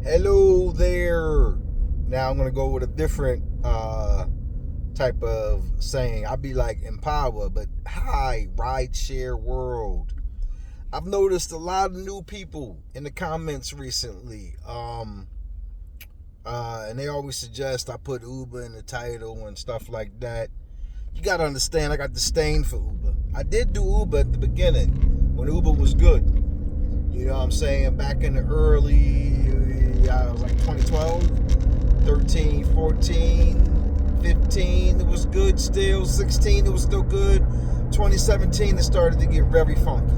Hello there. Now I'm gonna go with a different type of saying. I'd be like empower, but hi, rideshare world. I've noticed a lot of new people in the comments recently. And they always suggest I put Uber in the title and stuff like that. You gotta understand, I got disdain for Uber. I did do Uber at the beginning when Uber was good. You know what I'm saying? Back in the early, it was like 2012, 13, 14, 15, it was good still. 16, it was still good. 2017, it started to get very funky.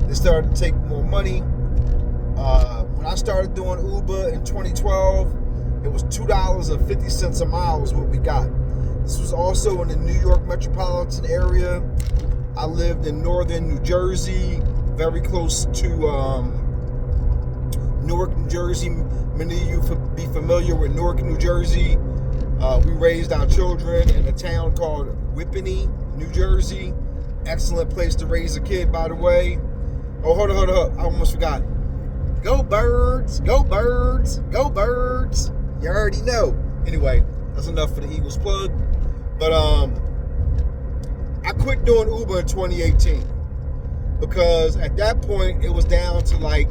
They started to take more money. When I started doing Uber in 2012, it was $2.50 a mile is what we got. This was also in the New York metropolitan area. I lived in northern New Jersey, very close to Newark, New Jersey. Many of you be familiar with Newark, New Jersey. We raised our children in a town called Whippany, New Jersey. Excellent place to raise a kid, by the way. Oh, hold on. I almost forgot. Go Birds, go Birds, go Birds. You already know. Anyway, that's enough for the Eagles plug. But I quit doing Uber in 2018 because at that point it was down to like,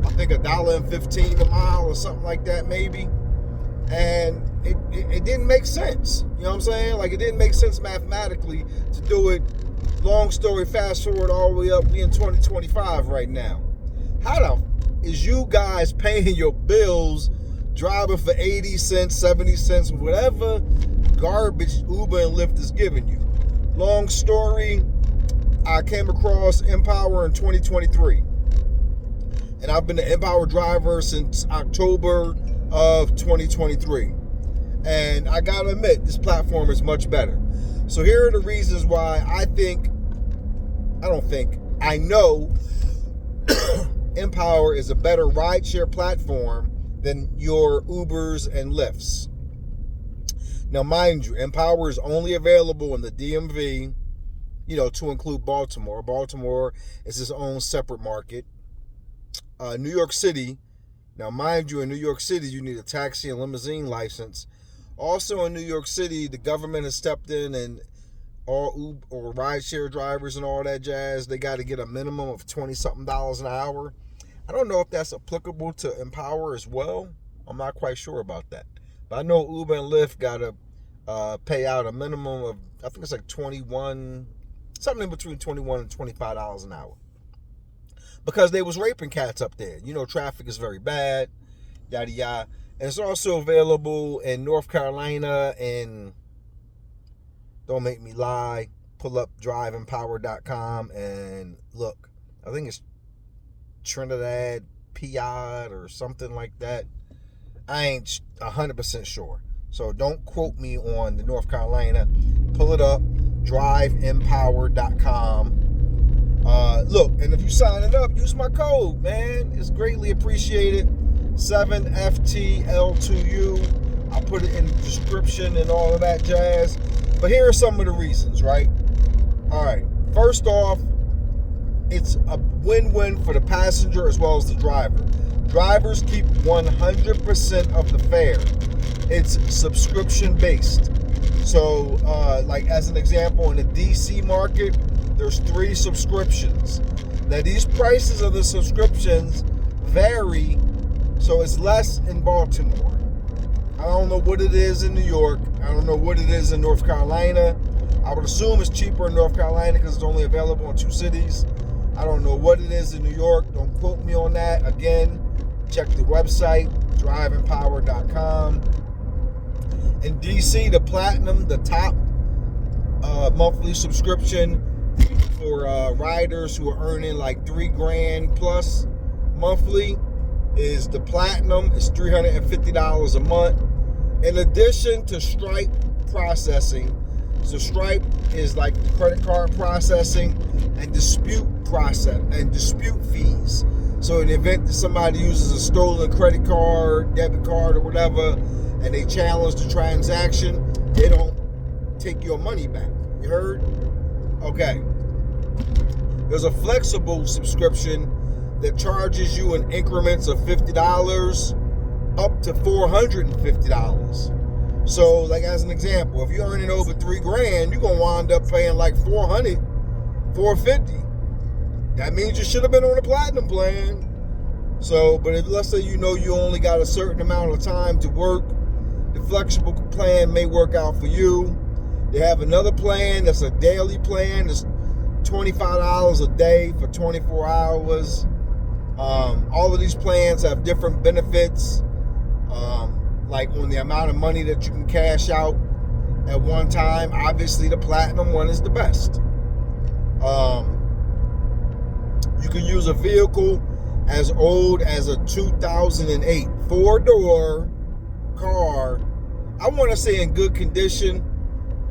I think $1.15 a mile or something like that maybe. And it didn't make sense. You know what I'm saying? Like, it didn't make sense mathematically to do it. Long story, fast forward all the way up, we in 2025 right now. How the is you guys paying your bills, driving for 80 cents, 70 cents, whatever garbage Uber and Lyft is giving you? Long story, I came across Empower in 2023. And I've been an Empower driver since October of 2023. And I gotta admit, this platform is much better. So here are the reasons why I know Empower is a better rideshare platform than your Ubers and Lyfts. Now, mind you, Empower is only available in the DMV, to include Baltimore. Baltimore is its own separate market. New York City, now mind you, in New York City, you need a taxi and limousine license. Also in New York City, the government has stepped in, and all Uber or rideshare drivers and all that jazz, they got to get a minimum of $20-something an hour. I don't know if that's applicable to Empower as well. I'm not quite sure about that. But I know Uber and Lyft got to pay out a minimum of, I think it's like something between $21 and $25 an hour. Because they was raping cats up there. Traffic is very bad, yada yada. And it's also available in North Carolina and, don't make me lie, pull up driveempower.com and look. I think it's Trinidad, Piod or something like that. I ain't 100% sure. So don't quote me on the North Carolina. Pull it up, driveempower.com. Look, and if you sign it up, use my code, man. It's greatly appreciated. 7FTL2U. I'll put it in the description and all of that jazz. But here are some of the reasons, right? All right. First off, it's a win-win for the passenger as well as the driver. Drivers keep 100% of the fare. It's subscription-based. So, like as an example, in the DC market, there's 3 subscriptions. Now, these prices of the subscriptions vary, so it's less in Baltimore. I don't know what it is in New York. I don't know what it is in North Carolina. I would assume it's cheaper in North Carolina because it's only available in 2 cities. I don't know what it is in New York. Don't quote me on that. Again, check the website, driveempower.com. In DC, the Platinum, the top monthly subscription for riders who are earning like $3,000 plus monthly is the Platinum. It's $350 a month. In addition to Stripe processing, so Stripe is like the credit card processing and dispute fees. So in the event that somebody uses a stolen credit card, debit card, or whatever, and they challenge the transaction, they don't take your money back. You heard? Okay. There's a flexible subscription that charges you in increments of $50 up to $450. So, like as an example, if you're earning over $3,000, you're gonna wind up paying like $400, $450. That means you should have been on a platinum plan. So, but if, let's say you know you only got a certain amount of time to work, the flexible plan may work out for you. They have another plan that's a daily plan. It's $25 a day for 24 hours. All of these plans have different benefits, like on the amount of money that you can cash out at one time. Obviously, the platinum one is the best. You can use a vehicle as old as a 2008 four-door car. I want to say in good condition.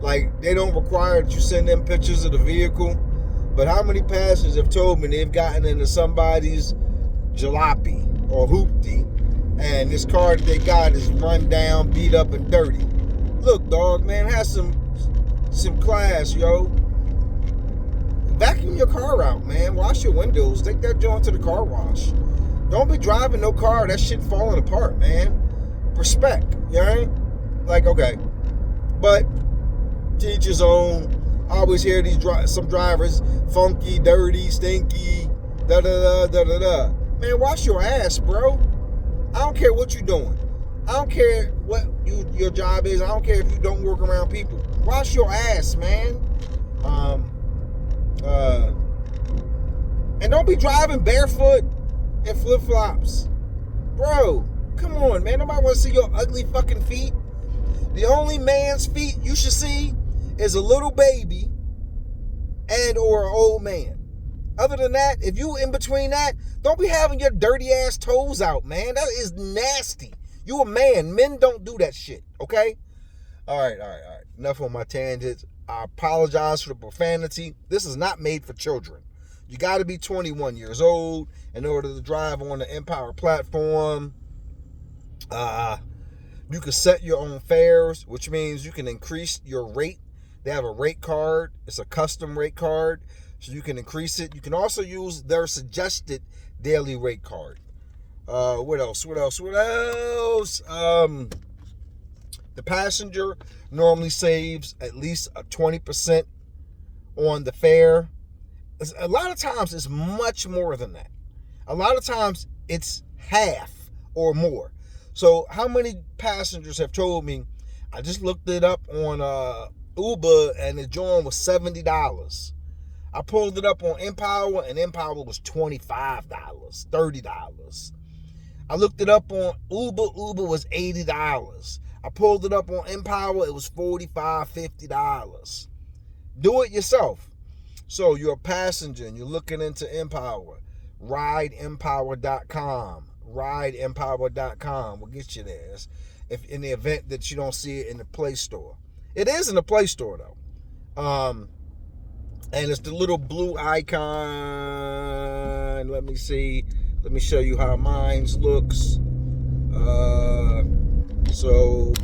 Like, they don't require that you send them pictures of the vehicle. But how many passengers have told me they've gotten into somebody's jalopy or hoopty, and this car that they got is run down, beat up, and dirty? Look, dog, man, have some class, yo. Vacuum your car out, man. Wash your windows. Take that joint to the car wash. Don't be driving no car. That shit falling apart, man. Respect, you know? Like, okay. But to each his own. I always hear these some drivers, funky, dirty, stinky, da-da-da, Man, wash your ass, bro. I don't care what you're doing. I don't care what your job is. I don't care if you don't work around people. Wash your ass, man. And don't be driving barefoot and flip-flops. Bro, come on, man. Nobody wants to see your ugly fucking feet. The only man's feet you should see is a little baby and or an old man. Other than that, if you in between that, don't be having your dirty ass toes out, man. That is nasty. You a man. Men don't do that shit, okay? All right. Enough on my tangents. I apologize for the profanity. This is not made for children. You got to be 21 years old in order to drive on the Empower platform. You can set your own fares, which means you can increase your rate. They have a rate card. It's a custom rate card, so you can increase it. You can also use their suggested daily rate card. What else? The passenger normally saves at least a 20% on the fare. A lot of times it's much more than that. A lot of times it's half or more. So how many passengers have told me, I just looked it up on Uber and the joint was $70. I pulled it up on Empower and Empower was $25, $30. I looked it up on Uber was $80. I pulled it up on Empower, it was $45, $50. Do it yourself. So you're a passenger and you're looking into Empower. Rideempower.com. Rideempower.com will get you there. If in the event that you don't see it in the Play Store. It is in the Play Store though. And it's the little blue icon. Let me see. Let me show you how mine looks. So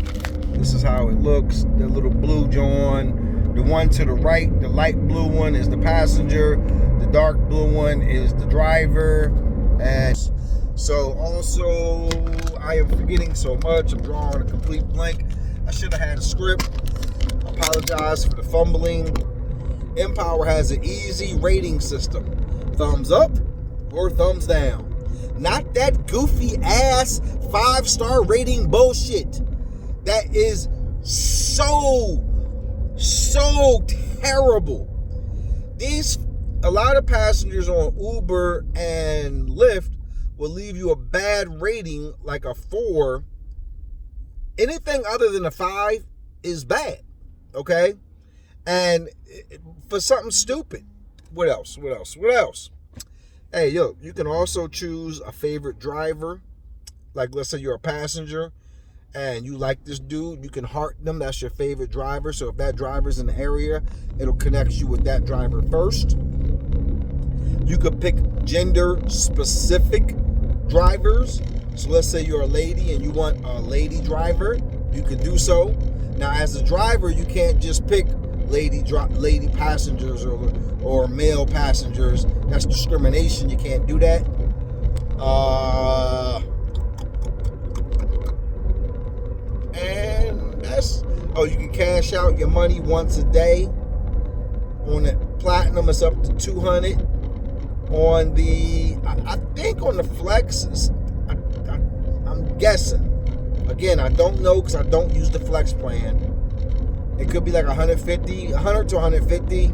this is how it looks. The little blue joint. The one to the right, the light blue one is the passenger. The dark blue one is the driver. And so also, I am forgetting so much. I'm drawing a complete blank. I should have had a script. Apologize for the fumbling. Empower has an easy rating system. Thumbs up or thumbs down. Not that goofy ass 5-star rating bullshit. That is so terrible. A lot of passengers on Uber and Lyft will leave you a bad rating, like a 4. Anything other than a 5 is bad, okay? And for something stupid. What else? Hey, yo, you can also choose a favorite driver. Like, let's say you're a passenger and you like this dude, you can heart them. That's your favorite driver. So if that driver's in the area, it'll connect you with that driver first. You could pick gender-specific drivers. So let's say you're a lady and you want a lady driver. You can do so. Now, as a driver, you can't just pick lady passengers or male passengers. That's discrimination. You can't do that. And that's, oh, you can cash out your money once a day. On the platinum, it's up to 200. On the, I think on the flex, I'm guessing. Again, I don't know because I don't use the flex plan. It could be like 100 to 150.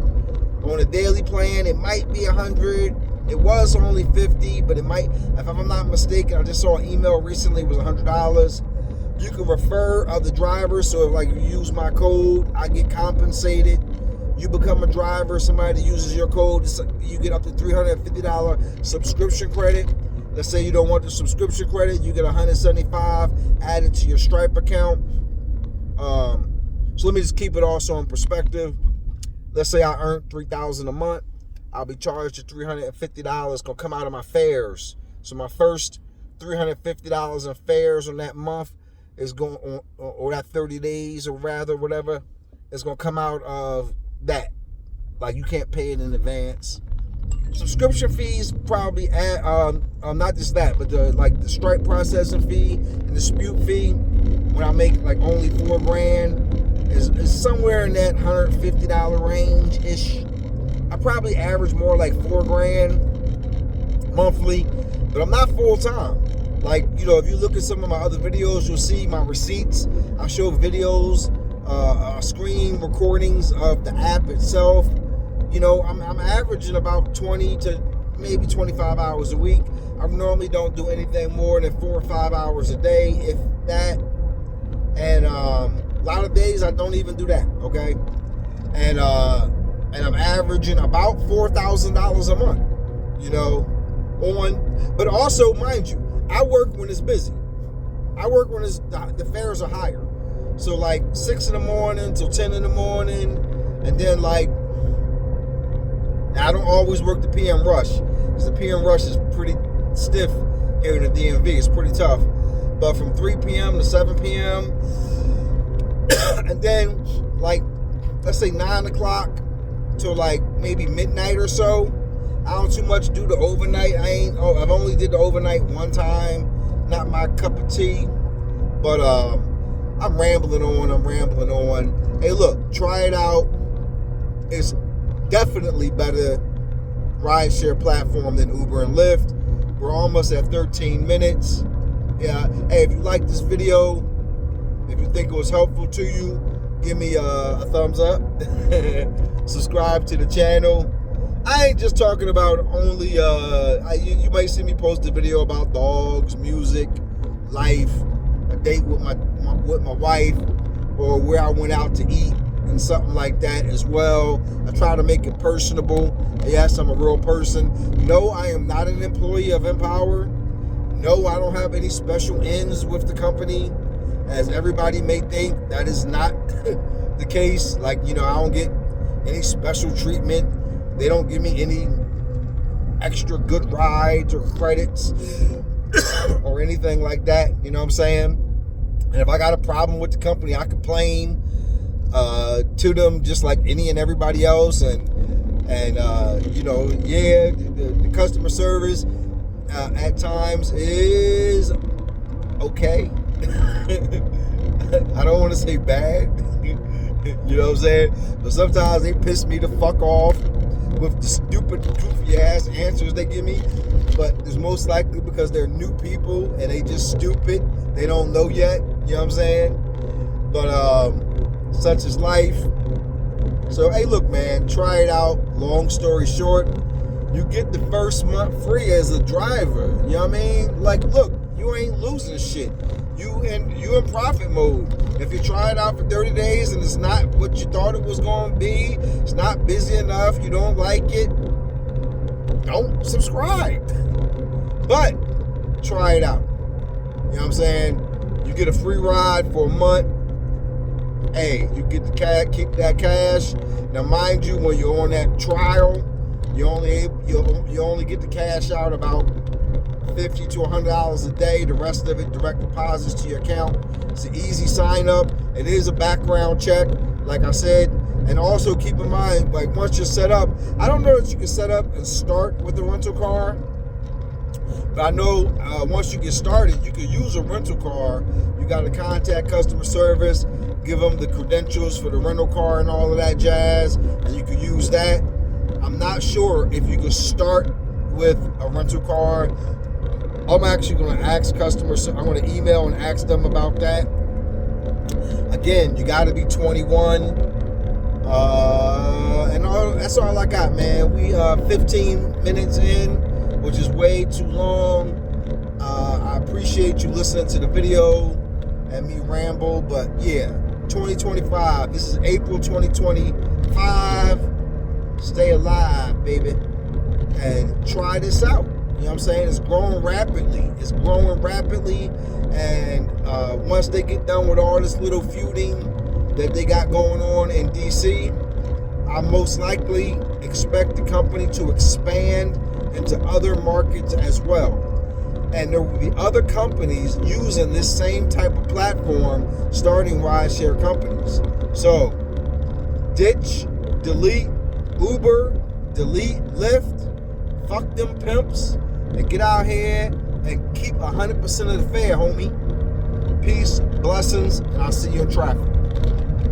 On a daily plan, it might be 100. It was only 50, but it might, if I'm not mistaken, I just saw an email recently, it was $100. You can refer other drivers, so if like you use my code, I get compensated. You become a driver, somebody uses your code, you get up to $350 subscription credit. Let's say you don't want the subscription credit, you get $175 added to your Stripe account. So let me just keep it also in perspective. Let's say I earn $3,000 a month. I'll be charged at $350. It's gonna come out of my fares. So my first $350 in fares on that month is going on, or that 30 days, or rather, whatever, is gonna come out of that. Like, you can't pay it in advance. Subscription fees probably add, not just that, but the Stripe processing fee and dispute fee. When I make like only $4,000, is somewhere in that $150 range ish. I probably average more like $4,000 monthly, but I'm not full time. Like, you know, if you look at some of my other videos, you'll see my receipts. I show videos, screen recordings of the app itself. You know, I'm averaging about 20 to maybe 25 hours a week. I normally don't do anything more than 4 or 5 hours a day, if that. And a lot of days I don't even do that, okay? And I'm averaging about $4,000 a month, you know, but also, mind you, I work when it's busy. I work when the fares are higher. So like 6 in the morning till 10 in the morning, and then like, I don't always work the PM rush, because the PM rush is pretty stiff here in the DMV. It's pretty tough. But from 3 p.m. to 7 p.m., and then like, let's say 9 o'clock till like maybe midnight or so, I don't too much do the overnight. I've only did the overnight one time. Not my cup of tea. But I'm rambling on. Hey, look, try it out. It's definitely better rideshare platform than Uber and Lyft. We're almost at 13 minutes. Yeah. Hey, if you like this video, if you think it was helpful to you, give me a thumbs up. Subscribe to the channel. I ain't just talking about only, you might see me post a video about dogs, music, life, a date with my wife, or where I went out to eat and something like that as well. I try to make it personable. Yes, I'm a real person. No, I am not an employee of Empower. No, I don't have any special ends with the company, as everybody may think. That is not the case. Like, you know, I don't get any special treatment. They don't give me any extra good rides or credits or anything like that. You know what I'm saying? And if I got a problem with the company, I complain to them just like any and everybody else. And you know, yeah, the customer service at times is okay. I don't want to say bad. You know what I'm saying? But sometimes they piss me the fuck off with the stupid, goofy ass answers they give me. But it's most likely because they're new people and they just stupid. They don't know yet. You know what I'm saying? But such is life. So hey, look, man, try it out. Long story short, you get the first month free as a driver. You know what I mean? Like, look, you ain't losing shit. You in profit mode. If you try it out for 30 days and it's not what you thought it was going to be, it's not busy enough, you don't like it, don't subscribe. But try it out. You know what I'm saying? You get a free ride for a month. Hey, you get the cash, keep that cash. Now, mind you, when you're on that trial, you only get the cash out about $50 to $100 a day. The rest of it direct deposits to your account. It's an easy sign up. It is a background check, like I said. And also keep in mind, like, once you're set up, I don't know that you can set up and start with the rental car, But I know once you get started, you could use a rental car. You got to contact customer service, give them the credentials for the rental car and all of that jazz, and you could use that. I'm not sure if you could start with a rental car. I'm actually going to ask customers. I'm going to email and ask them about that. Again, you got to be 21. That's all I got, man. We 15 minutes in, which is way too long. I appreciate you listening to the video and me ramble, but yeah, 2025. This is April 2025. Stay alive, baby, and try this out. You know what I'm saying? It's growing rapidly. And once they get done with all this little feuding that they got going on in DC, I most likely expect the company to expand into other markets as well. And there will be other companies using this same type of platform, starting rideshare companies. So, ditch, delete Uber, delete Lyft, fuck them pimps, and get out here and keep 100% of the fare, homie. Peace, blessings, and I'll see you in traffic.